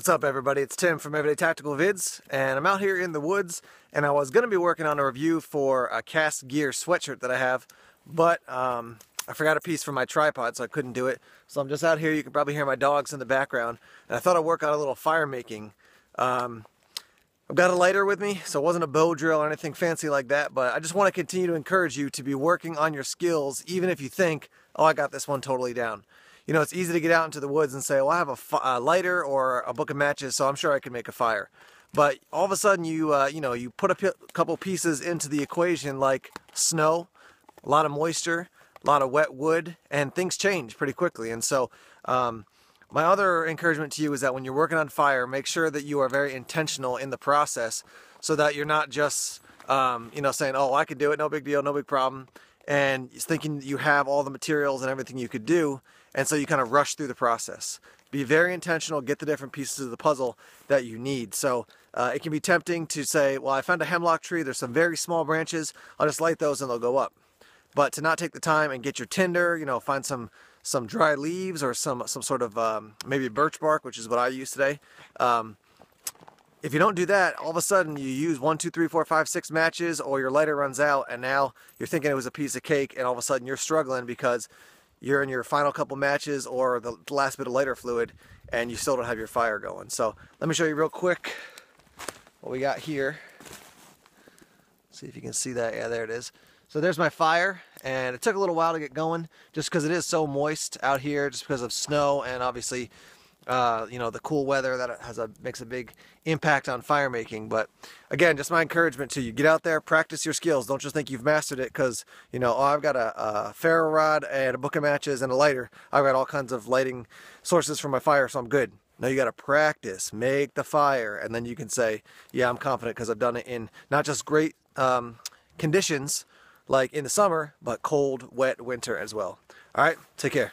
What's up, everybody? It's Tim from Everyday Tactical Vids, and I'm out here in the woods, and I was going to be working on a review for a cast gear sweatshirt that I have, but I forgot a piece for my tripod, so I couldn't do it. So I'm just out here. You can probably hear my dogs in the background, and I thought I'd work on a little fire making. I've got a lighter with me, so it wasn't a bow drill or anything fancy like that, but I just want to continue to encourage you to be working on your skills, even if you think, oh, I got this one totally down. You know, it's easy to get out into the woods and say, well, I have a lighter or a book of matches, so I'm sure I can make a fire. But all of a sudden, you put a couple pieces into the equation, like snow, a lot of moisture, a lot of wet wood, and things change pretty quickly. And so my other encouragement to you is that when you're working on fire, make sure that you are very intentional in the process so that you're not just, saying, oh, I can do it, no big deal, no big problem, and thinking you have all the materials and everything you could do, and so you kind of rush through the process. Be very intentional, get the different pieces of the puzzle that you need. So it can be tempting to say, well, I found a hemlock tree, there's some very small branches, I'll just light those and they'll go up. But to not take the time and get your tinder, find some dry leaves or some sort of maybe birch bark, which is what I use today. If you don't do that, all of a sudden you use 1, 2, 3, 4, 5, 6 matches, or your lighter runs out, and now you're thinking it was a piece of cake, and all of a sudden you're struggling because you're in your final couple matches or the last bit of lighter fluid, and you still don't have your fire going. So let me show you real quick what we got here. See if you can see that. Yeah, there it is. So there's my fire, and it took a little while to get going just because it is so moist out here, just because of snow and obviously the cool weather that makes a big impact on fire making. But again, just my encouragement to you, get out there, practice your skills. Don't just think you've mastered it because oh, I've got a ferro rod and a book of matches and a lighter. I've got all kinds of lighting sources for my fire, so I'm good. No, you got to practice, make the fire, and then you can say, yeah, I'm confident because I've done it in not just great conditions like in the summer, but cold, wet winter as well. All right, take care.